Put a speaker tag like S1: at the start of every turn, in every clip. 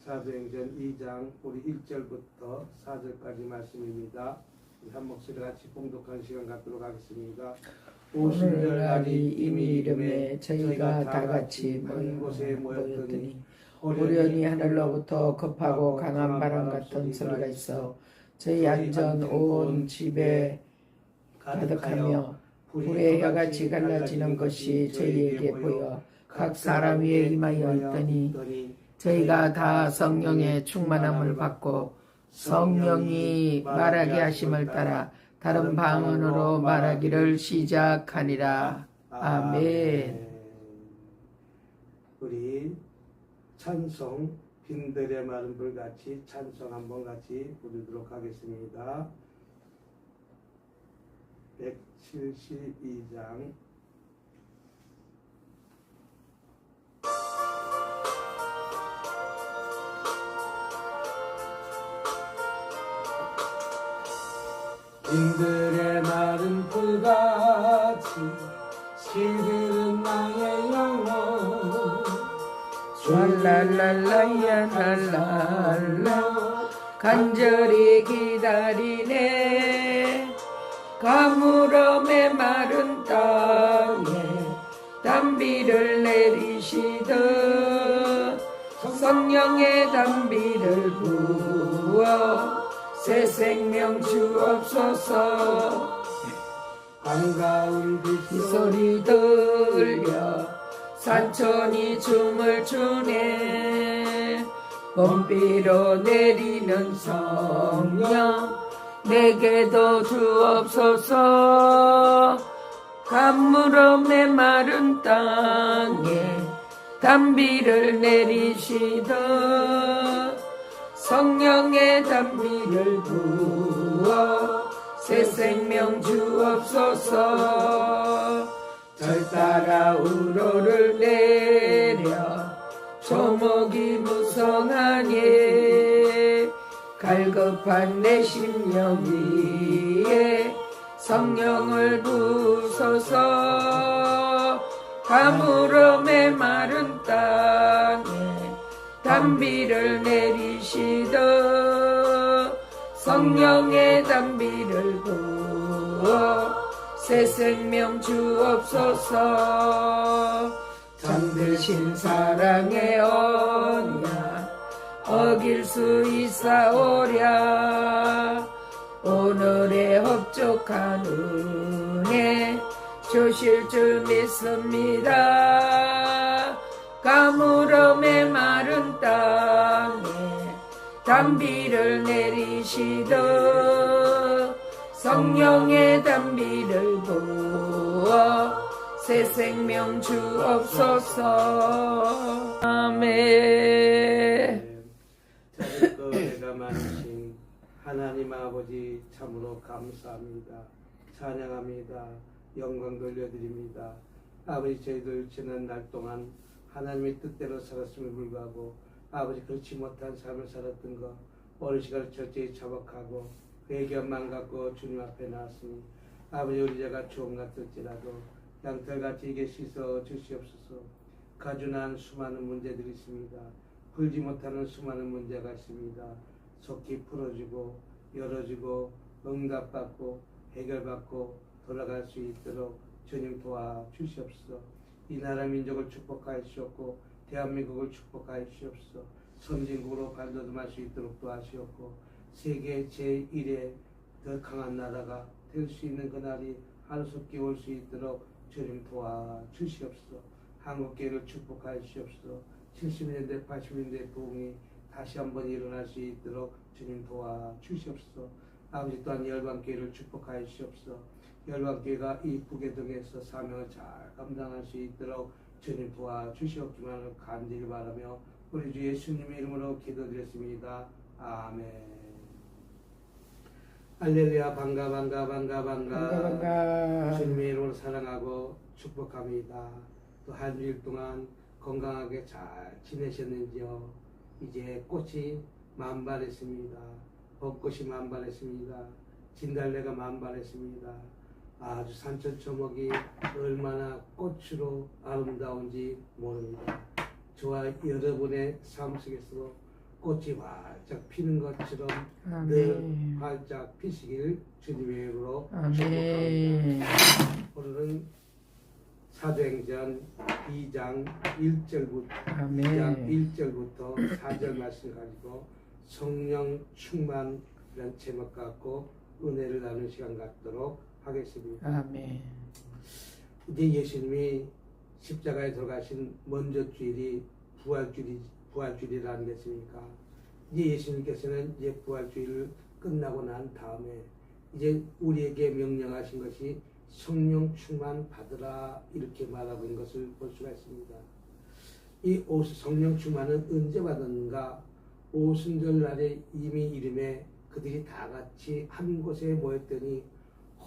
S1: 사도행전 2장 우리 1절부터 4절까지 말씀입니다. 한 목소리 같이 봉독하는 시간 갖도록 하겠습니다.
S2: 오늘날이 이미 이름에 저희가 다 같이 먼 곳에 모였더니 우연히 하늘로부터 급하고 강한 바람 같은 소리가 있어 저희 앉은 온 집에 가득하며 불의 혀같이 갈라지는 것이 저희에게 보여 각 사람 위에 임하여 있더니 저희가 다 성령의 충만함을 받고 성령이 말하게 하심을 따라 다른 방언으로 말하기를 시작하니라. 아멘.
S1: 우리 찬송 빈들의 마른 불같이 찬송 한번 같이 부르도록 하겠습니다. 172장 빈들의 마른 불같이 시들은 나의 영혼
S2: 랄랄랄라야 랄랄라 간절히 기다리네. 가물음에 마른 땅에 단비를 내리시듯 성령의 단비를 부어 새 생명 주옵소서.
S1: 반가운
S2: 빗소리 들려 산천이 춤을 추네. 봄비로 내리는 성령 내게도 주옵소서. 가물음에 마른 땅에 단비를 내리시듯 성령의 단비를 부어 새 생명 주옵소서. 절 따라 우로를 내려 조목이 무성하니 갈급한 내 심령 위에 성령을 부소서. 가물음에 마른 땅에 단비를 내리시듯 성령의 단비를 부어 새 생명 주옵소서. 잠드신 사랑의 언약 어길 수 있사오랴. 오늘의 흡족한 은혜 주실 줄 믿습니다. 가물음에 마른 땅에 단비를 내리시듯 성령의 단비를 부어 새 생명 주옵소서. 아멘.
S1: 내가 만드신 하나님 아버지 참으로 감사합니다. 찬양합니다. 영광 돌려드립니다. 아버지, 저희들 지난 날 동안 하나님의 뜻대로 살았음에 불구하고 아버지 그렇지 못한 삶을 살았던 것 어느 시간 철저히 자복하고 회개만 갖고 주님 앞에 나왔으니 아버지, 우리 자가 주옥 같을지라도 양털같이 이게 씻어 주시옵소서. 가준한 수많은 문제들이 있습니다. 풀지 못하는 수많은 문제가 있습니다. 속히 풀어지고 열어지고 응답받고 해결받고 돌아갈 수 있도록 주님 도와주시옵소서. 이 나라 민족을 축복하시옵고 대한민국을 축복하시옵소서. 선진국으로 발돋움할 수 있도록 도와주시옵고 세계 제1의 더 강한 나라가 될 수 있는 그날이 하루속히 올 수 있도록 주님 도와주시옵소서. 한국교회를 축복하시옵소서. 70년대 80년대 부흥이 다시 한번 일어날 수 있도록 주님 도와주시옵소서. 아버지, 또한 열방교회를 축복하시옵소서. 열방교회가 이 북외동에서 사명을 잘 감당할 수 있도록 주님 도와주시옵기만을 간절히 바라며 우리 주 예수님의 이름으로 기도드렸습니다. 아멘. 할렐루야. 반가. 주님의 이름으로 사랑하고 축복합니다. 또 한 주일 동안 건강하게 잘 지내셨는지요? 이제 꽃이 만발했습니다. 벚꽃이 만발했습니다. 진달래가 만발했습니다. 아주 산천초목이 얼마나 꽃으로 아름다운지 모릅니다. 저와 여러분의 삶 속에서도 꽃이 활짝 피는 것처럼
S2: 아멘.
S1: 늘 활짝 피시길 주님의 이름으로
S2: 아멘.
S1: 축복합니다. 오늘은 사도행전 2장 1절부터
S2: 아멘.
S1: 2장 1절부터 4절 말씀 가지고 성령 충만이라는 제목 갖고 은혜를 나누는 시간 갖도록 하겠습니다.
S2: 아멘.
S1: 이제 예수님이 십자가에 들어가신 먼저 주일이 부활주일이라는 게 있습니까? 이제 예수님께서는 이제 부활주일을 끝나고 난 다음에 이제 우리에게 명령하신 것이 성령 충만 받으라 이렇게 말하고 있는 것을 볼 수가 있습니다. 이 성령 충만은 언제 받았는가? 오순절 날에 이미 이름에 그들이 다 같이 한 곳에 모였더니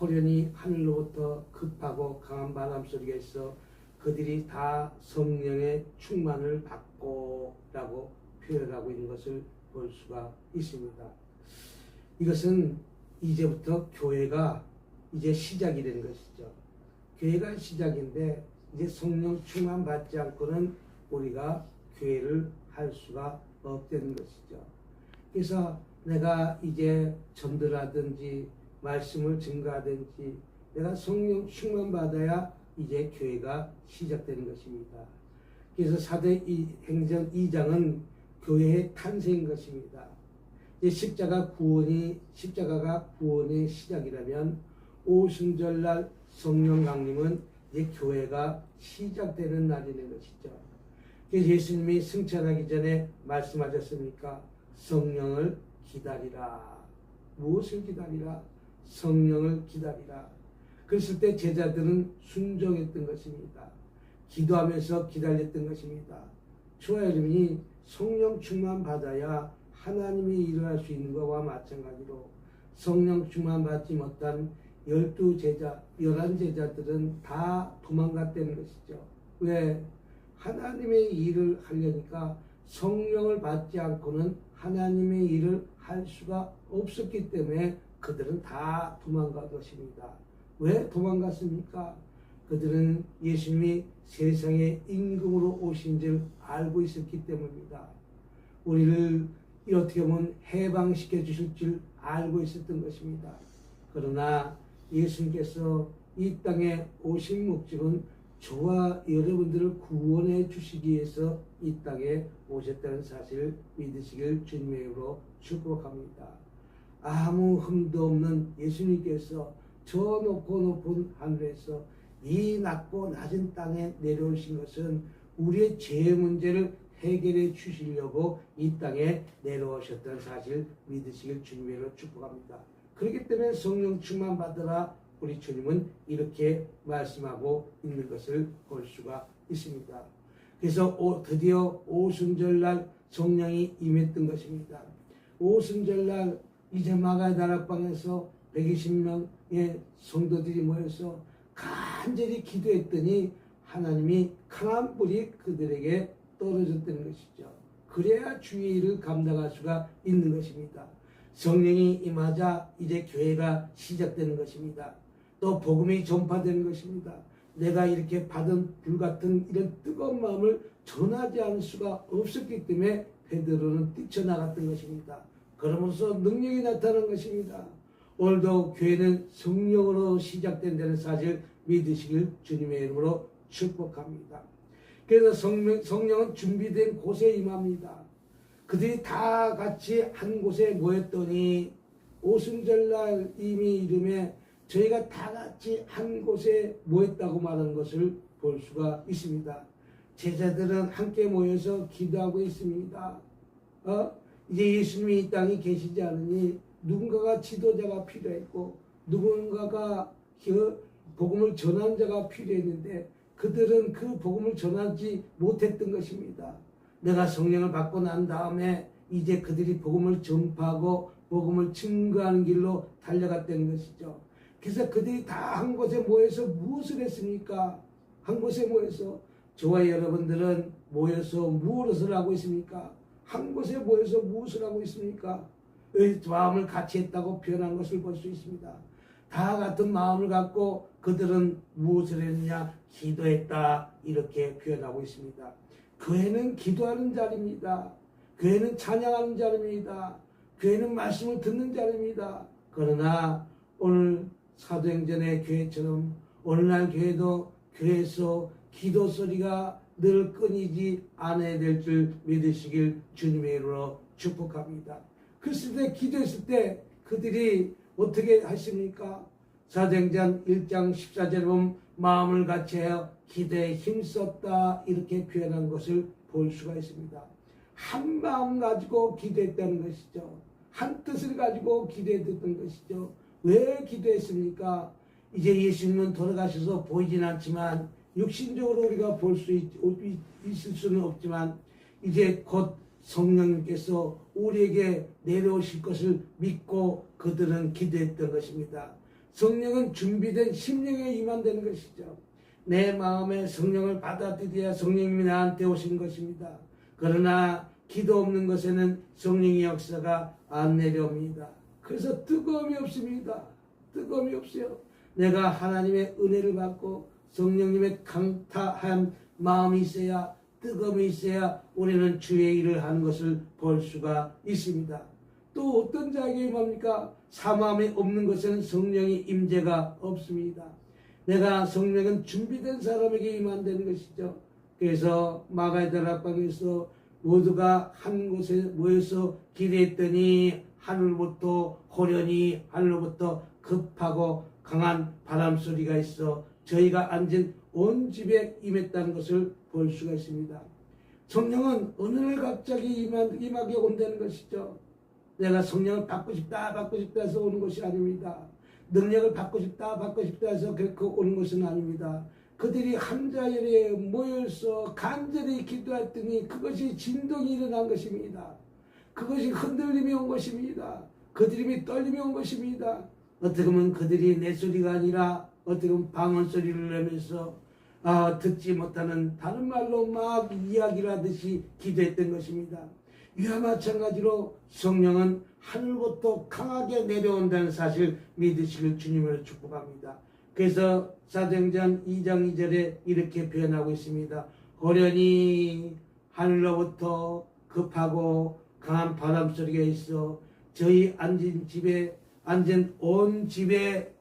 S1: 호련히 하늘로부터 급하고 강한 바람 소리가 있어 그들이 다 성령의 충만을 받고 라고 표현하고 있는 것을 볼 수가 있습니다. 이것은 이제부터 교회가 이제 시작이 되는 것이죠. 교회가 시작인데 이제 성령 충만 받지 않고는 우리가 교회를 할 수가 없다는 것이죠. 그래서 내가 이제 전도라든지 말씀을 증거하든지 내가 성령 충만 받아야 이제 교회가 시작되는 것입니다. 그래서 사도행전 2장은 교회의 탄생인 것입니다. 십자가가 구원의 시작이라면 오순절날 성령 강림은 이제 교회가 시작되는 날이라는 것이죠. 그래서 예수님이 승천하기 전에 말씀하셨습니까? 성령을 기다리라. 무엇을 기다리라? 성령을 기다리라. 그랬을 때 제자들은 순종했던 것입니다. 기도하면서 기다렸던 것입니다. 저와 여러분이 성령 충만 받아야 하나님이 일어날 수 있는 것과 마찬가지로 성령 충만 받지 못한 11제자들은 다 도망갔다는 것이죠. 왜? 하나님의 일을 하려니까 성령을 받지 않고는 하나님의 일을 할 수가 없었기 때문에 그들은 다 도망간 것입니다. 왜 도망갔습니까? 그들은 예수님이 세상에 임금으로 오신 줄 알고 있었기 때문입니다. 우리를 어떻게 보면 해방시켜 주실 줄 알고 있었던 것입니다. 그러나 예수님께서 이 땅에 오신 목적은 저와 여러분들을 구원해 주시기 위해서 이 땅에 오셨다는 사실을 믿으시길 주님의 이름으로 축복합니다. 아무 흠도 없는 예수님께서 저 높고 높은 하늘에서 이 낮고 낮은 땅에 내려오신 것은 우리의 죄 문제를 해결해 주시려고 이 땅에 내려오셨다는 사실 믿으시길 주님의 이름으로 축복합니다. 그렇기 때문에 성령 충만 받으라 우리 주님은 이렇게 말씀하고 있는 것을 볼 수가 있습니다. 그래서 드디어 오순절날 성령이 임했던 것입니다. 오순절날 이제 마가의 다락방에서 120명의 성도들이 모여서 간절히 기도했더니 하나님이 강한 불이 그들에게 떨어졌다는 것이죠. 그래야 주의 일을 감당할 수가 있는 것입니다. 성령이 임하자 이제 교회가 시작되는 것입니다. 또 복음이 전파되는 것입니다. 내가 이렇게 받은 불같은 이런 뜨거운 마음을 전하지 않을 수가 없었기 때문에 베드로는 뛰쳐나갔던 것입니다. 그러면서 능력이 나타난 것입니다. 오늘도 교회는 성령으로 시작된다는 사실 믿으시길 주님의 이름으로 축복합니다. 그래서 성령은 준비된 곳에 임합니다. 그들이 다 같이 한 곳에 모였더니 오순절날 이미 이름에 저희가 다 같이 한 곳에 모였다고 말하는 것을 볼 수가 있습니다. 제자들은 함께 모여서 기도하고 있습니다. 이제 예수님이 이 땅에 계시지 않으니 누군가가 지도자가 필요했고 누군가가 복음을 전하는 자가 필요했는데 그들은 그 복음을 전하지 못했던 것입니다. 내가 성령을 받고 난 다음에 이제 그들이 복음을 전파하고 복음을 증거하는 길로 달려갔다는 것이죠. 그래서 그들이 다 한 곳에 모여서 무엇을 했습니까? 한 곳에 모여서 저와 여러분들은 모여서 무엇을 하고 있습니까? 한 곳에 모여서 무엇을 하고 있습니까? 마음을 같이 했다고 표현한 것을 볼 수 있습니다. 다 같은 마음을 갖고 그들은 무엇을 했느냐? 기도했다 이렇게 표현하고 있습니다. 교회는 기도하는 자리입니다. 교회는 찬양하는 자리입니다. 교회는 말씀을 듣는 자리입니다. 그러나 오늘 사도행전의 교회처럼 오늘날 교회도 교회에서 기도 소리가 늘 끊이지 않아야 될 줄 믿으시길 주님의 이름으로 축복합니다. 그랬을 때 기도했을 때 그들이 어떻게 하십니까? 사도행전 1장 14절에 보면 마음을 같이하여 기도에 힘썼다 이렇게 표현한 것을 볼 수가 있습니다. 한 마음 가지고 기도했다는 것이죠. 한 뜻을 가지고 기도했던 것이죠. 왜 기도했습니까? 이제 예수님은 돌아가셔서 보이진 않지만 육신적으로 우리가 볼 수 있을 수는 없지만 이제 곧 성령님께서 우리에게 내려오실 것을 믿고 그들은 기도했던 것입니다. 성령은 준비된 심령에 임한다는 것이죠. 내 마음에 성령을 받아들여야 성령님이 나한테 오신 것입니다. 그러나 기도 없는 것에는 성령의 역사가 안 내려옵니다. 그래서 뜨거움이 없습니다. 뜨거움이 없어요. 내가 하나님의 은혜를 받고 성령님의 강타한 마음이 있어야, 뜨거움이 있어야 우리는 주의 일을 하는 것을 볼 수가 있습니다. 또 어떤 자에게 임합니까? 사마음이 없는 것에는 성령의 임재가 없습니다. 내가 성령은 준비된 사람에게 임한다는 것이죠. 그래서 마가의 다락방에서 모두가 한 곳에 모여서 기도했더니 하늘부터 호련히 하늘로부터 급하고 강한 바람 소리가 있어 저희가 앉은 온 집에 임했다는 것을 볼 수가 있습니다. 성령은 어느 날 갑자기 임하게 온다는 것이죠. 내가 성령을 받고 싶다 해서 오는 것이 아닙니다. 능력을 받고 싶다 해서 결코 오는 것은 아닙니다. 그들이 한 자리에 모여서 간절히 기도했더니 그것이 진동이 일어난 것입니다. 그것이 흔들림이 온 것입니다. 그들이 떨림이 온 것입니다. 어떻게 보면 그들이 내 소리가 아니라 어떻게 보면 방언 소리를 내면서 듣지 못하는 다른 말로 막 이야기를 하듯이 기도했던 것입니다. 이와 마찬가지로 성령은 하늘부터 강하게 내려온다는 사실 믿으시길 주님으로 축복합니다. 그래서 사도행전 2장 2절에 이렇게 표현하고 있습니다. 호련히 하늘로부터 급하고 강한 바람 소리가 있어 저희 앉은 온 집에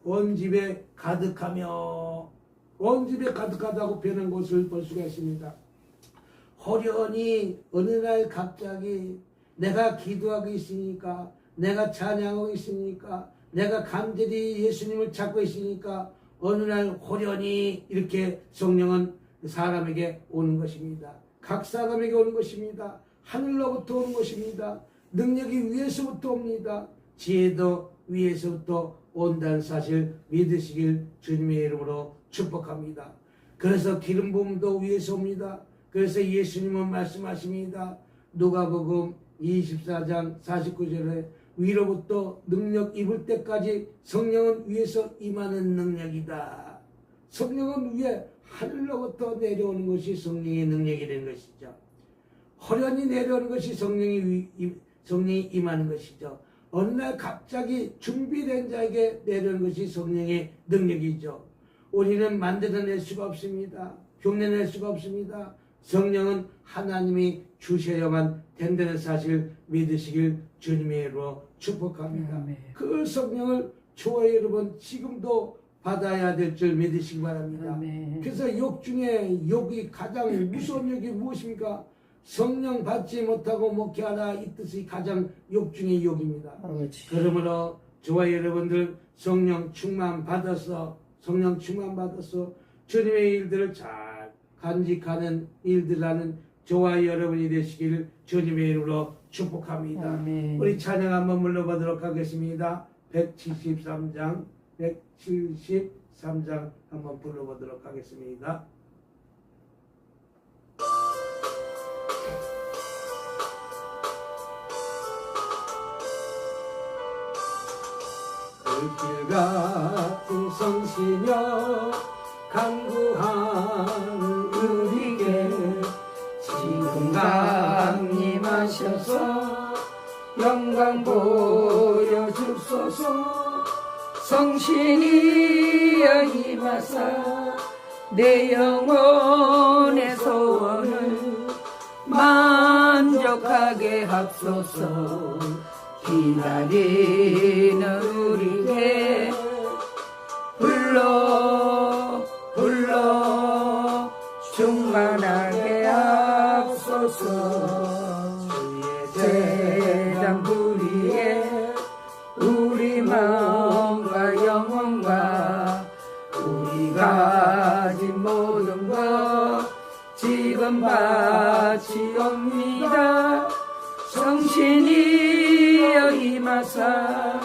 S1: 가득하며 온 집에 가득하다고 표현한 것을 볼 수가 있습니다. 호련히 어느 날 갑자기 내가 기도하고 있으니까, 내가 찬양하고 있으니까, 내가 간절히 예수님을 찾고 있으니까 어느 날 호련히 이렇게 성령은 사람에게 오는 것입니다. 각 사람에게 오는 것입니다. 하늘로부터 오는 것입니다. 능력이 위에서부터 옵니다. 지혜도 위에서부터 온다는 사실 믿으시길 주님의 이름으로 축복합니다. 그래서 기름 부음도 위에서 옵니다. 그래서 예수님은 말씀하십니다. 누가복음 24장 49절에 위로부터 능력 입을 때까지 성령은 위에서 임하는 능력이다. 성령은 위에 하늘로부터 내려오는 것이 성령의 능력이라는 것이죠. 호련히 내려오는 것이 성령이 임하는 것이죠. 어느 날 갑자기 준비된 자에게 내려오는 것이 성령의 능력이죠. 우리는 만들어낼 수가 없습니다. 흉내낼 수가 없습니다. 성령은 하나님이 주셔야만 된다는 사실 믿으시길 주님의 이름으로 축복합니다. 아멘. 그 성령을 저와 여러분 지금도 받아야 될 줄 믿으시기 바랍니다. 아멘. 그래서 욕 중에 욕이 가장 무서운 욕이 무엇입니까? 성령 받지 못하고 목회하라, 이 뜻이 가장 욕 중에 욕입니다. 그렇지. 그러므로 저와 여러분들 성령 충만 받아서 주님의 일들을 잘 간직하는 일들 하는 저와 여러분이 되시기를 주님의 이름으로 축복합니다. 아멘. 우리 찬양 한번 불러보도록 하겠습니다. 173장 한번 불러보도록 하겠습니다. 불길 같은 성시며 간구하는 우리에게 지금 강림하셔서 영광 보여주소서. 성신이여 임하사 내 영혼의 소원을 만져
S2: 만족하게 합소서. 기다리는 우리에게 불러 충만하게 합소서. 재단부리에 우리 마음과 영혼과 우리 가진 모든 것 지금 바치옵니다. 성신이여 임하사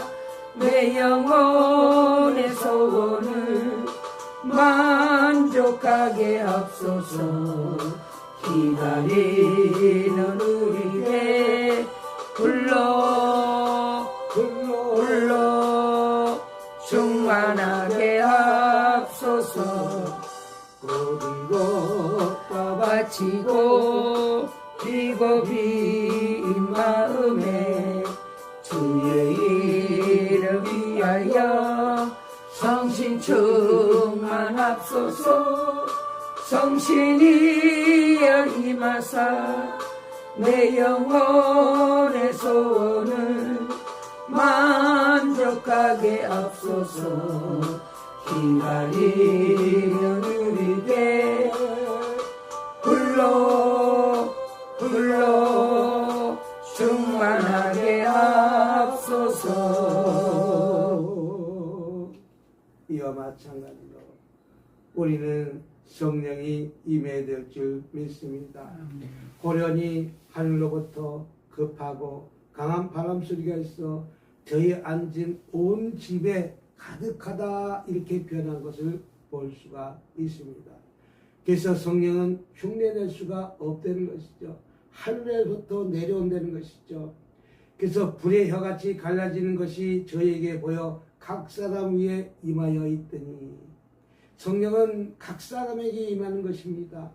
S2: 내 영혼의 소원을 만족하게 합소서. 기다리는 우리에게 불러 충만하게 합소서.
S1: 모든 것과
S2: 바치고 비고비인 마음에 주의 이름 위하여 성신 충만합소서. 성신이여 임하사 내 영혼의 소원을 만족하게 합소서. 기다리는 우리에게 불러 충만하게 합소서.
S1: 이와 마찬가지로 우리는 성령이 임해될 줄 믿습니다. 호련히 하늘로부터 급하고 강한 바람 소리가 있어 저희 앉은 온 집에 가득하다 이렇게 변한 것을 볼 수가 있습니다. 그래서 성령은 흉내낼 수가 없다는 것이죠. 하늘에서부터 내려온다는 것이죠. 그래서 불의 혀같이 갈라지는 것이 저에게 보여 각 사람 위에 임하여 있더니, 성령은 각 사람에게 임하는 것입니다.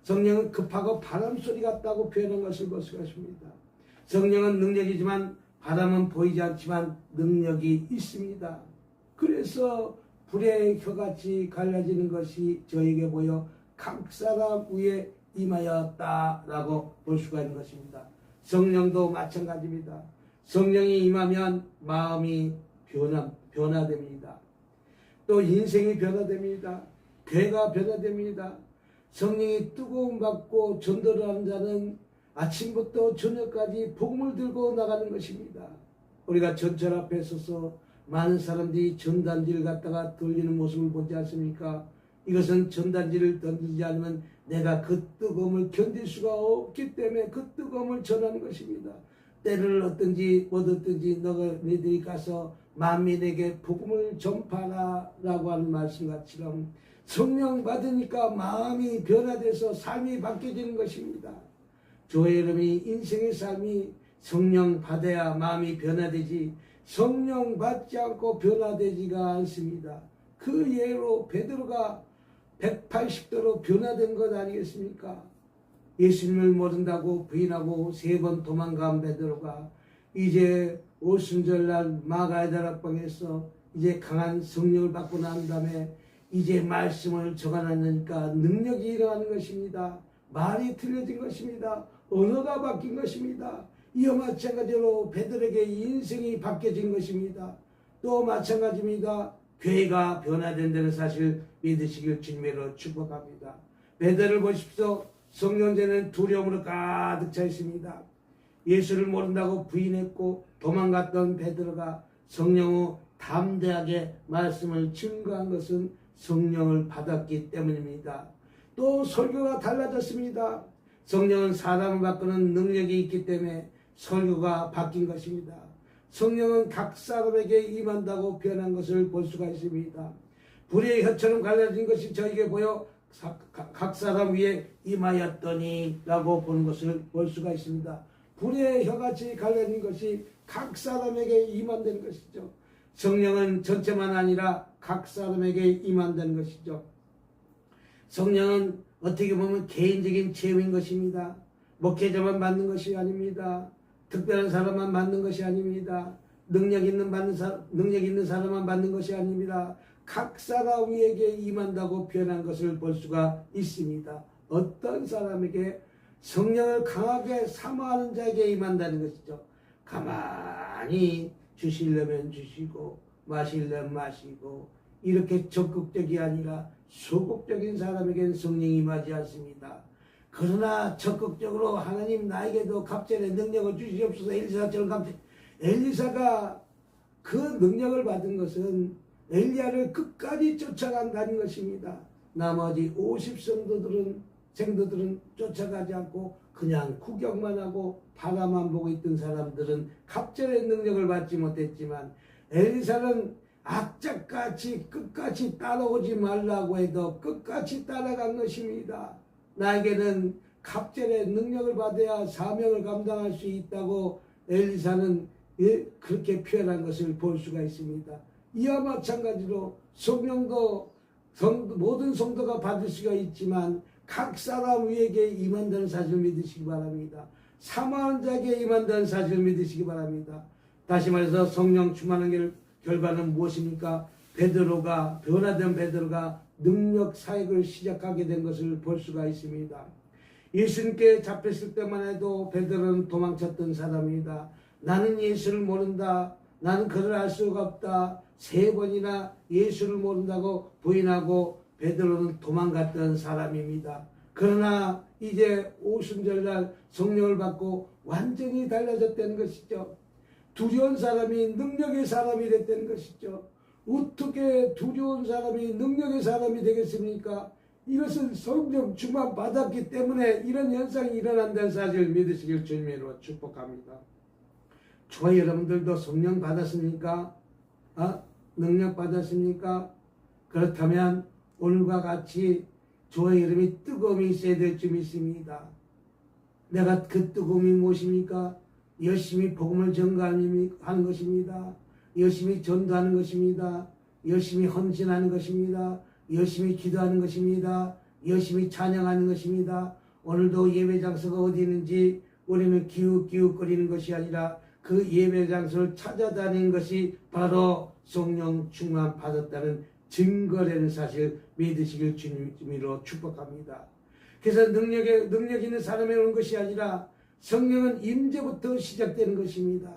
S1: 성령은 급하고 바람 소리 같다고 표현한 것을 볼 수가 있습니다. 성령은 능력이지만 바람은 보이지 않지만 능력이 있습니다. 그래서 불의 혀같이 갈라지는 것이 저에게 보여 각 사람 위에 임하였다라고 볼 수가 있는 것입니다. 성령도 마찬가지입니다. 성령이 임하면 마음이 변화됩니다. 또 인생이 변화됩니다. 괴가 변화됩니다. 성령이 뜨거움 받고 전도를 하는 자는 아침부터 저녁까지 복음을 들고 나가는 것입니다. 우리가 전철 앞에 서서 많은 사람들이 전단지를 갖다가 돌리는 모습을 보지 않습니까? 이것은 전단지를 던지지 않으면 내가 그 뜨거움을 견딜 수가 없기 때문에 그 뜨거움을 전하는 것입니다. 때를 얻든지 못 얻든지 너희들이 가서 만민에게 복음을 전파하라 라고 하는 말씀같이럼 성령 받으니까 마음이 변화돼서 삶이 바뀌어지는 것입니다. 주의 이름이 인생의 삶이 성령 받아야 마음이 변화되지 성령 받지 않고 변화되지가 않습니다. 그 예로 베드로가 180도로 변화된 것 아니겠습니까? 예수님을 모른다고 부인하고 3번 도망간 베드로가 이제 오순절날 마가다락방에서 이제 강한 성령을 받고 난 다음에 이제 말씀을 적어놨으니까 능력이 일어나는 것입니다. 말이 틀려진 것입니다. 언어가 바뀐 것입니다. 이와 마찬가지로 베드로에게 인생이 바뀌어진 것입니다. 또 마찬가지입니다. 교회가 변화된다는 사실 믿으시길 주님으로 축복합니다. 베드로를 보십시오. 성령제는 두려움으로 가득 차 있습니다. 예수를 모른다고 부인했고 도망갔던 베드로가 성령 후 담대하게 말씀을 증거한 것은 성령을 받았기 때문입니다. 또 설교가 달라졌습니다. 성령은 사람을 바꾸는 능력이 있기 때문에 설교가 바뀐 것입니다. 성령은 각 사람에게 임한다고 표현한 것을 볼 수가 있습니다. 불의 혀처럼 갈라진 것이 저에게 보여 각 사람 위에 임하였더니 라고 보는 것을 볼 수가 있습니다. 불의 혀같이 갈라진 것이 각 사람에게 임한다는 것이죠. 성령은 전체만 아니라 각 사람에게 임한다는 것이죠. 성령은 어떻게 보면 개인적인 체험인 것입니다. 목회자만 받는 것이 아닙니다. 특별한 사람만 받는 것이 아닙니다. 능력 있는 사람만 받는 것이 아닙니다. 각 사람 위에게 임한다고 표현한 것을 볼 수가 있습니다. 어떤 사람에게 성령을 강하게 사모하는 자에게 임한다는 것이죠. 가만히 주시려면 주시고 마시려면 마시고 이렇게 적극적이 아니라 소극적인 사람에게는 성령이 임하지 않습니다. 그러나 적극적으로 하나님 나에게도 갑절의 능력을 주시옵소서. 엘리사처럼 갑절. 엘리사가 그 능력을 받은 것은 엘리야를 끝까지 쫓아간다는 것입니다. 나머지 50성도들은 쫓아가지 않고 그냥 구경만 하고 바라만 보고 있던 사람들은 갑절의 능력을 받지 못했지만 엘리사는 악착같이 끝까지 따라오지 말라고 해도 끝까지 따라간 것입니다. 나에게는 갑절의 능력을 받아야 사명을 감당할 수 있다고 엘리사는 그렇게 표현한 것을 볼 수가 있습니다. 이와 마찬가지로 성령도 모든 성도가 받을 수가 있지만 각 사람 위에게 임한다는 사실을 믿으시기 바랍니다. 사모하는 자에게 임한다는 사실을 믿으시기 바랍니다. 다시 말해서 성령 충만한 결과는 무엇입니까? 변화된 베드로가 능력 사역을 시작하게 된 것을 볼 수가 있습니다. 예수님께 잡혔을 때만 해도 베드로는 도망쳤던 사람입니다. 나는 예수를 모른다. 나는 그를 알 수가 없다. 3번이나 예수를 모른다고 부인하고 베드로는 도망갔던 사람입니다. 그러나 이제 오순절날 성령을 받고 완전히 달라졌다는 것이죠. 두려운 사람이 능력의 사람이 됐다는 것이죠. 어떻게 두려운 사람이 능력의 사람이 되겠습니까? 이것은 성령 충만 받았기 때문에 이런 현상이 일어난다는 사실을 믿으시길 주님으로 축복합니다. 저와 여러분들도 성령 받았습니까? 능력 받았습니까? 그렇다면 오늘과 같이 저의 이름이 뜨거움이 있어야 될 줄 믿습니다. 내가 그 뜨거움이 무엇입니까? 열심히 복음을 전가하는 것입니다. 열심히 전도하는 것입니다. 열심히 헌신하는 것입니다. 열심히 기도하는 것입니다. 열심히 찬양하는 것입니다. 오늘도 예배 장소가 어디 있는지 우리는 기웃기웃거리는 것이 아니라 그 예배 장소를 찾아다니는 것이 바로 성령 충만 받았다는 증거라는 사실 믿으시길 주님으로 축복합니다. 그래서 능력 있는 사람이 오는 것이 아니라 성령은 임재부터 시작되는 것입니다.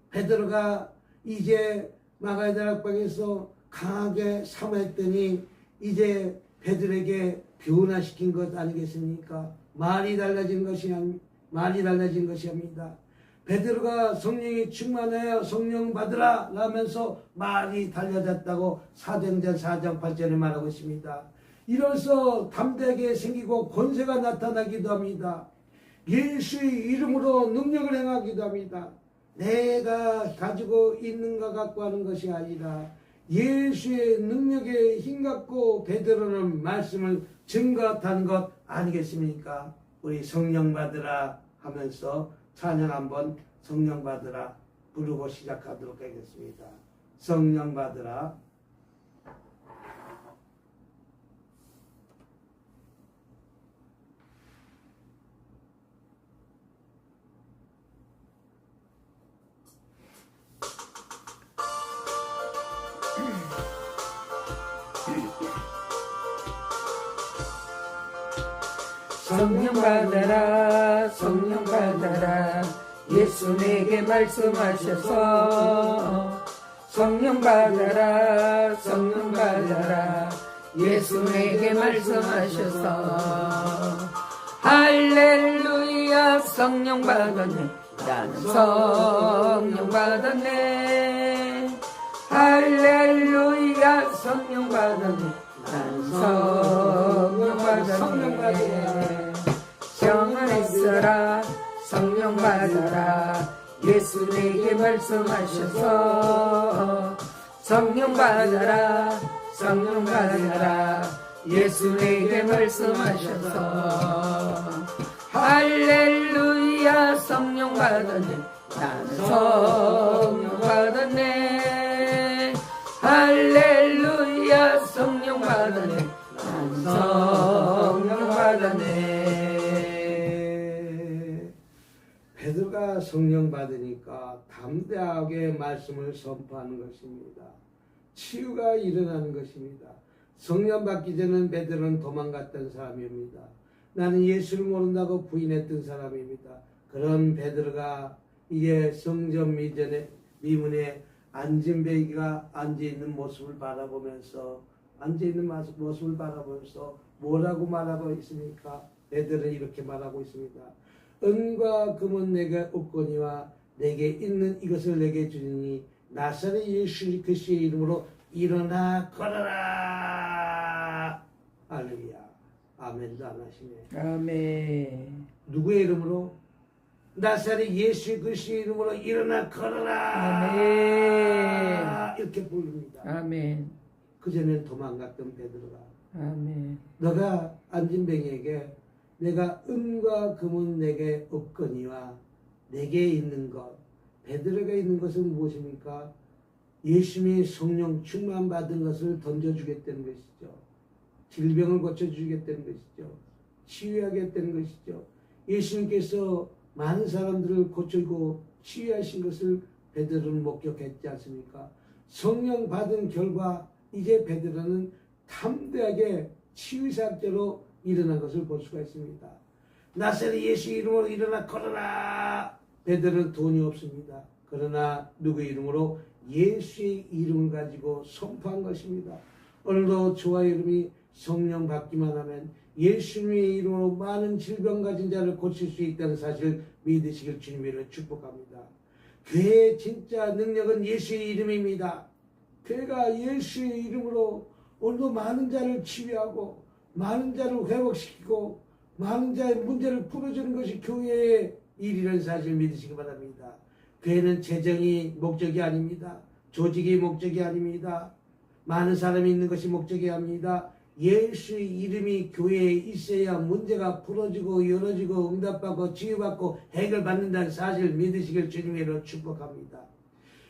S1: 베드로가 이제 마가의 다락방에서 강하게 사모했더니 이제 베드로에게 변화시킨 것 아니겠습니까? 말이 달라진 것이 아닙니다. 베드로가 성령이 충만하여 성령 받으라 라면서 말이 달라졌다고 사도행전 4장 8절에 말하고 있습니다. 이로써 담대하게 생기고 권세가 나타나기도 합니다. 예수의 이름으로 능력을 행하기도 합니다. 내가 가지고 있는가 갖고 하는 것이 아니라 예수의 능력에 힘갖고 베드로는 말씀을 증거하는 것 아니겠습니까? 우리 성령 받으라 하면서 찬양 한번 성령 받으라 부르고 시작하도록 하겠습니다. 성령 받으라.
S2: 성령 받아라 성령 받아라 예수 내게 말씀하셔서 성령 받아라 성령 받아라 예수 내게 말씀하셔서 할렐루야 성령 받았네 나는 성령 받았네 할렐루야 성령 받았네 나는 성령 받았네 평안했어라 성령 받아라 예수 내게 말씀하셔서 성령 받아라 성령 받아라 예수 내게 말씀하셔서 할렐루야 성령 받았네 나는 성령 받았네 할렐루야 성령 받았네 나는 성령 받았네.
S1: 베드로가 성령 받으니까 담대하게 말씀을 선포하는 것입니다. 치유가 일어나는 것입니다. 성령 받기 전에는 베드로는 도망갔던 사람입니다. 나는 예수를 모른다고 부인했던 사람입니다. 그런 베드로가 이제 성전 미문에 안진뱅이가 앉아있는 모습을 바라보면서 뭐라고 말하고 있습니까? 베드로는 이렇게 말하고 있습니다. 은과 금은 내게 없거니와 내게 있는 이것을 내게 주니 나사렛 예수 그리스도의 이름으로 일어나 걸어라. 할렐루야. 아멘도 안 하시네.
S2: 아멘.
S1: 누구의 이름으로? 나사렛 예수 그리스도의 이름으로 일어나 걸어라.
S2: 아멘.
S1: 이렇게 부릅니다.
S2: 아멘.
S1: 그전엔 도망갔던 베드로가
S2: 아멘.
S1: 너가 안진뱅이에게 내가 은과 금은 내게 없거니와 내게 있는 것, 베드로가 있는 것은 무엇입니까? 예수님이 성령 충만 받은 것을 던져주겠다는 것이죠. 질병을 고쳐주겠다는 것이죠. 치유하겠다는 것이죠. 예수님께서 많은 사람들을 고치고 치유하신 것을 베드로는 목격했지 않습니까? 성령 받은 결과 이제 베드로는 담대하게 치유사업자로 일어난 것을 볼 수가 있습니다. 나사렛 예수 이름으로 일어나 걸어라. 베드로는 돈이 없습니다. 그러나 누구의 이름으로? 예수의 이름을 가지고 선포한 것입니다. 오늘도 저와 여러분이 성령 받기만 하면 예수님의 이름으로 많은 질병 가진 자를 고칠 수 있다는 사실을 믿으시길 주님으로 축복합니다. 교회의 진짜 능력은 예수의 이름입니다. 교회가 예수의 이름으로 오늘도 많은 자를 치유하고 많은 자를 회복시키고 많은 자의 문제를 풀어주는 것이 교회의 일이라는 사실을 믿으시기 바랍니다. 교회는 재정이 목적이 아닙니다. 조직이 목적이 아닙니다. 많은 사람이 있는 것이 목적이 아닙니다. 예수의 이름이 교회에 있어야 문제가 풀어지고 열어지고 응답받고 치유받고 해결받는다는 사실을 믿으시길 주님으로 축복합니다.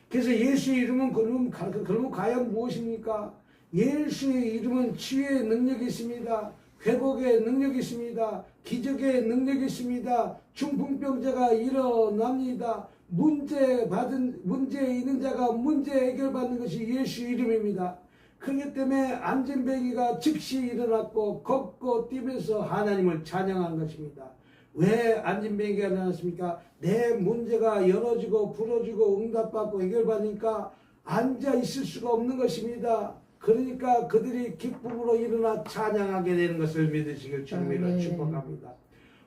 S1: 그래서 예수의 이름은 그러면 과연 무엇입니까? 예수의 이름은 치유의 능력이 있습니다. 회복의 능력이 있습니다. 기적의 능력이 있습니다. 중풍병자가 일어납니다. 문제 있는 자가 문제 해결받는 것이 예수 이름입니다. 그렇기 때문에 안진뱅이가 즉시 일어났고 걷고 뛰면서 하나님을 찬양한 것입니다. 왜 안진뱅이가 일어났습니까? 내 문제가 열어지고 풀어지고 응답받고 해결받으니까 앉아 있을 수가 없는 것입니다. 그러니까 그들이 기쁨으로 일어나 찬양하게 되는 것을 믿으시길 주님으로 축복합니다.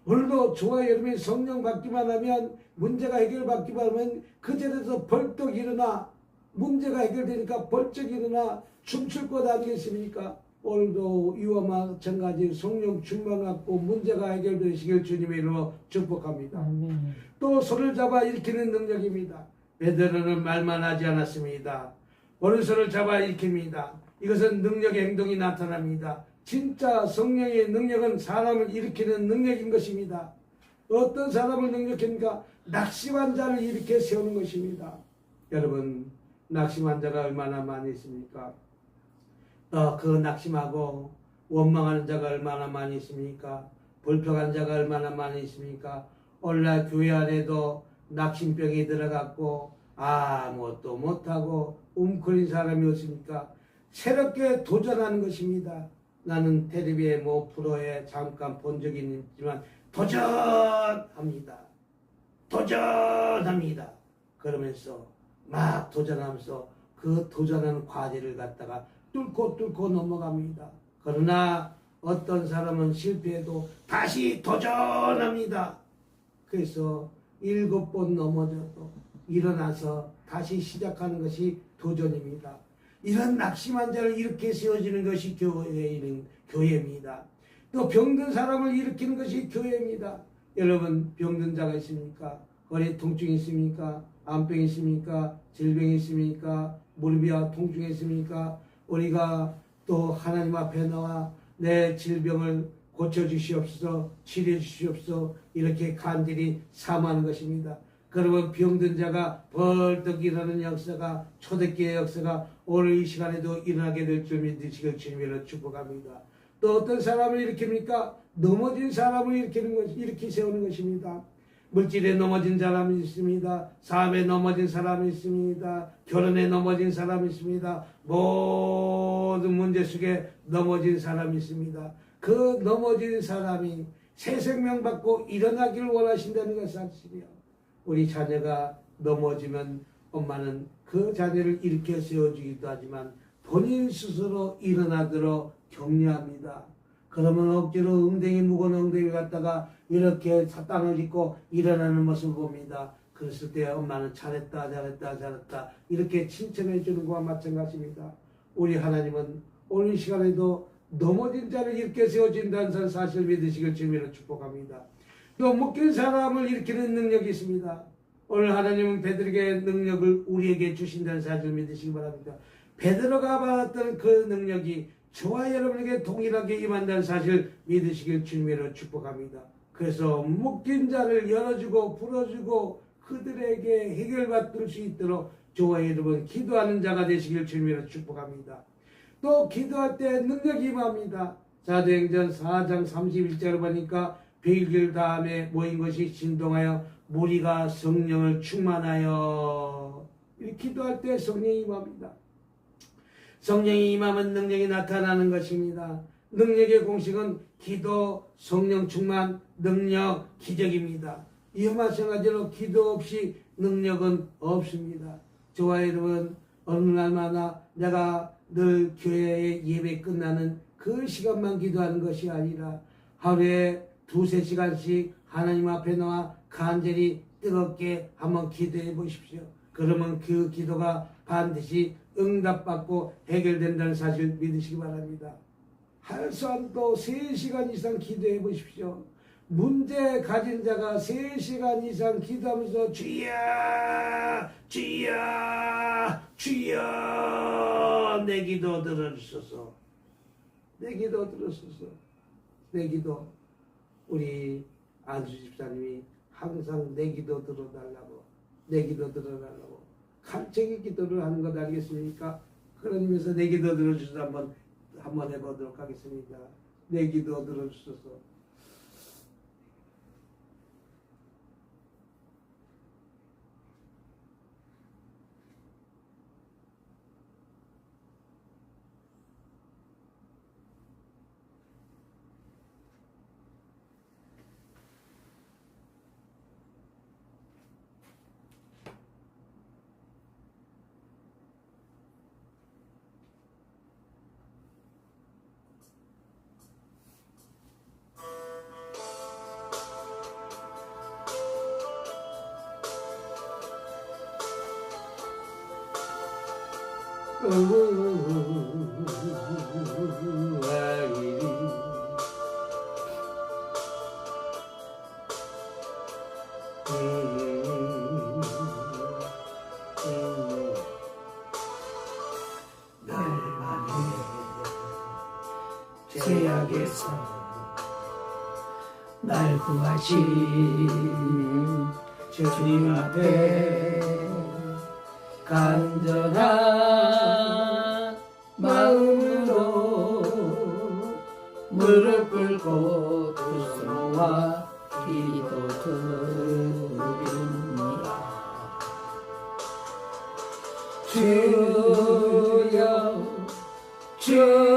S1: 오늘도 저와 여러분이 성령 받기만 하면 문제가 해결받기만 하면 그 자리에서 벌떡 일어나 문제가 해결되니까 벌떡 일어나 춤출 것 아니겠습니까? 오늘도 이와 마찬가지 성령 충만 갖고 문제가 해결되시길 주님의 이름으로 축복합니다.
S2: 아멘.
S1: 또 손을 잡아 일으키는 능력입니다. 베드로는 말만 하지 않았습니다. 오른손을 잡아 일으킵니다. 이것은 능력의 행동이 나타납니다. 진짜 성령의 능력은 사람을 일으키는 능력인 것입니다. 어떤 사람을 능력합니까? 낙심한 자를 일으켜 세우는 것입니다. 여러분, 낙심한 자가 얼마나 많이 있습니까? 그 낙심하고 원망하는 자가 얼마나 많이 있습니까? 불평한 자가 얼마나 많이 있습니까? 오늘날 교회 안에도 낙심병이 들어갔고 아무것도 못하고 움츠린 사람이 없습니까? 새롭게 도전하는 것입니다. 나는 텔레비에 프로에 잠깐 본 적이 있지만 도전합니다. 그러면서 막 도전하면서 그 도전하는 과제를 갖다가 뚫고 넘어갑니다. 그러나 어떤 사람은 실패해도 다시 도전합니다. 그래서 7번 넘어져도 일어나서 다시 시작하는 것이 도전입니다. 이런 낙심한 자를 이렇게 세워지는 것이 교회입니다. 또 병든 사람을 일으키는 것이 교회입니다. 여러분, 병든 자가 있습니까? 허리 통증이 있습니까? 암병이 있습니까? 질병이 있습니까? 무릎이 통증이 있습니까? 우리가 또 하나님 앞에 나와 내 질병을 고쳐주시옵소서, 치료주시옵소서 이렇게 간절히 사모하는 것입니다. 그러면 병든 자가 벌떡 일어나는 역사가 초대교회 역사가 오늘 이 시간에도 일어나게 될 줄 믿으시길 주님으로 축복합니다. 또 어떤 사람을 일으킵니까? 넘어진 사람을 일으키 세우는 것입니다. 물질에 넘어진 사람이 있습니다. 사업에 넘어진 사람이 있습니다. 결혼에 넘어진 사람이 있습니다. 모든 문제 속에 넘어진 사람이 있습니다. 그 넘어진 사람이 새 생명 받고 일어나기를 원하신다는 것이 사실이요. 우리 자녀가 넘어지면 엄마는 그 자녀를 일으켜 세워주기도 하지만 본인 스스로 일어나도록 격려합니다. 그러면 억지로 엉덩이 무거운 엉덩이를 갖다가 이렇게 땅을 짚고 일어나는 모습을 봅니다. 그랬을 때 엄마는 잘했다 잘했다 잘했다 이렇게 칭찬해 주는 것과 마찬가지입니다. 우리 하나님은 오늘 시간에도 넘어진 자를 일으켜 세워준다는 사실을 믿으시길 주님으로 축복합니다. 또 묶인 사람을 일으키는 능력이 있습니다. 오늘 하나님은 베드로에게 능력을 우리에게 주신다는 사실을 믿으시기 바랍니다. 베드로가 받았던 그 능력이 저와 여러분에게 동일하게 임한다는 사실을 믿으시길 주님으로 축복합니다. 그래서 묶인 자를 열어주고 풀어주고 그들에게 해결받을 수 있도록 저와 여러분 기도하는 자가 되시길 주님으로 축복합니다. 또 기도할 때 능력이 임합니다. 사도행전 4장 31절을 보니까 100일 다음에 모인 것이 진동하여 무리가 성령을 충만하여 이렇게 기도할 때 성령이 임합니다. 성령이 임하면 능력이 나타나는 것입니다. 능력의 공식은 기도, 성령 충만, 능력, 기적입니다. 이와 마찬가지로 기도 없이 능력은 없습니다. 저와 여러분 어느 날마다 내가 늘 교회의 예배 끝나는 그 시간만 기도하는 것이 아니라 하루에 2-3시간씩 하나님 앞에 나와 간절히 뜨겁게 한번 기도해 보십시오. 그러면 그 기도가 반드시 응답받고 해결된다는 사실 믿으시기 바랍니다. 할수한도 3시간 이상 기도해 보십시오. 문제 가진 자가 3시간 이상 기도하면서 주여 주여 주여 내 기도 들어주소서 내 기도 들어주소서 내 기도 우리 안수 집사님이 항상 내 기도 들어달라고 내 기도 들어달라고 간청히 기도를 하는 것 아니겠습니까? 그런 의미에서 내 기도 들어주셔서 한번 해보도록 하겠습니다. 내 기도 들어주셔서
S2: 죄악에서 날 구하신 주님 앞에 간절한 마음으로 무릎 꿇고 두 손과 기도 드립니다. 주여 주여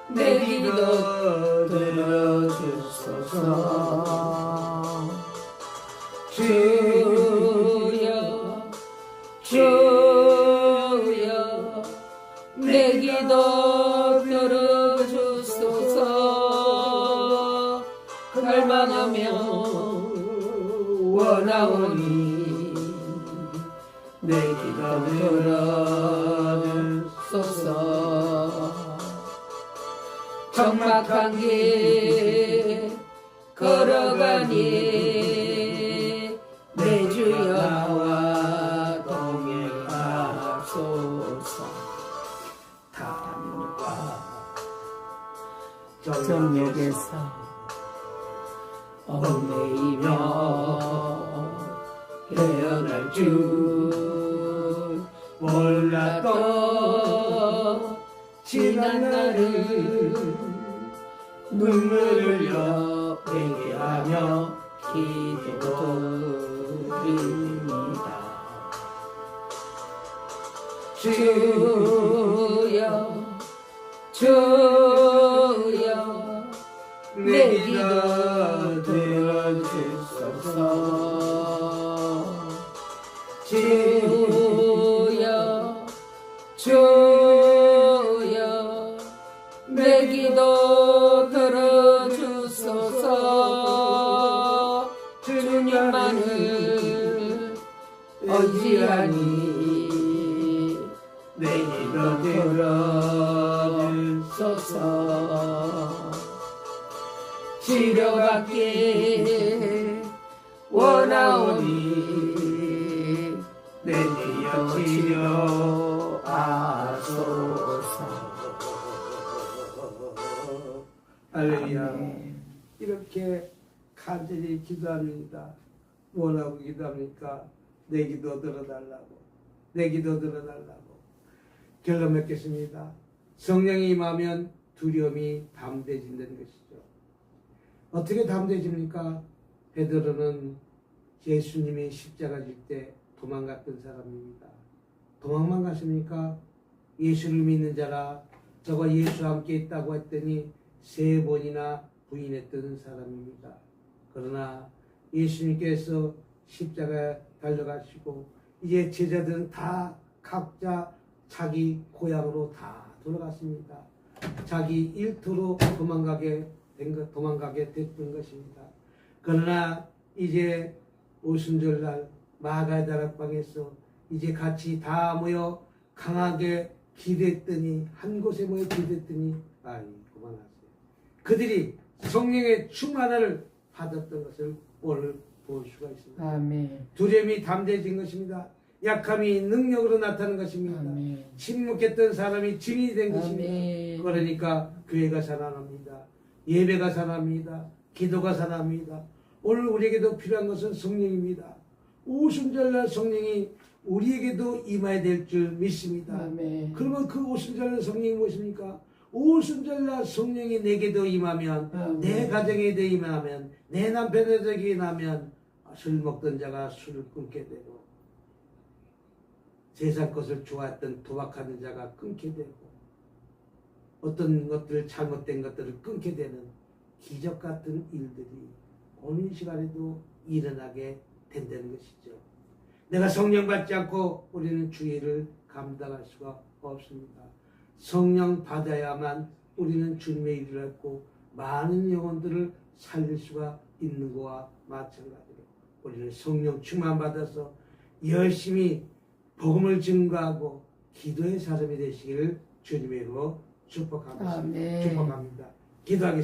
S2: 내 기도 들어주소서. 주여 주여 내 기도 들어주소서. 갈망하며 원하오니 내 기도 들어주소서. 적막한 길 걸어가니 내 주여 나와 동행하소서. 담과 정욕에서 얽매이며 헤어날 줄 몰랐던 지난 날을 눈물을 흘려 회개하며 기도드립니다. 주여 주여 주여 주여 내 기도 들어주소서 주님만을 의지하니 내 기도 들어주소서 치료받기 원하오니 내 기도 치료하소서.
S1: 할렐루야.
S2: 아멘.
S1: 이렇게 간절히 기도합니다. 뭐라고 기도합니까? 내 기도 들어달라고. 내 기도 들어달라고. 결론 맺겠습니다. 성령이 임하면 두려움이 담대해진다는 것이죠. 어떻게 담대해집니까? 베드로는 예수님이 십자가 질 때 도망갔던 사람입니다. 도망만 가십니까? 예수를 믿는 자라 저가 예수와 함께 있다고 했더니 3번이나 부인했던 사람입니다. 그러나 예수님께서 십자가에 달려가시고 이제 제자들은 다 각자 자기 고향으로 다 돌아갔습니다. 자기 일터로 도망가게 됐던 것입니다. 그러나 이제 오순절날 마가의 다락방에서 이제 같이 다 모여 강하게 기도했더니 한 곳에 모여 기도했더니 그만하세요. 그들이 성령의 충만을 받았던 것을 오늘 볼 수가 있습니다.
S2: 아멘.
S1: 두려움이 담대해진 것입니다. 약함이 능력으로 나타나는 것입니다.
S2: 아멘.
S1: 침묵했던 사람이 증인이 된 것입니다.
S2: 아멘.
S1: 그러니까 교회가 살아납니다. 예배가 살아납니다. 기도가 살아납니다. 오늘 우리에게도 필요한 것은 성령입니다. 오순절날 성령이 우리에게도 임해야 될 줄 믿습니다.
S2: 아멘.
S1: 그러면 그 오순절날 성령이 무엇입니까? 오순절날 성령이 내게도 임하면
S2: 아멘.
S1: 내 가정에도 임하면 내 남편에게 임하면 술 먹던 자가 술을 끊게 되고 세상 것을 좋아했던 도박하는 자가 끊게 되고 어떤 것들 잘못된 것들을 끊게 되는 기적 같은 일들이 오늘 이 시간에도 일어나게 된다는 것이죠. 내가 성령 받지 않고 우리는 주의를 감당할 수가 없습니다. 성령 받아야만 우리는 주님의 일을 했고 많은 영혼들을 살릴 수가 있는 것과 마찬가지로 우리는 성령 충만 받아서 열심히 복음을 증거하고 기도의 사람이 되시기를 주님의 이름으로 축복합니다.
S2: 아멘.
S1: 축복합니다. 기도하겠습니다.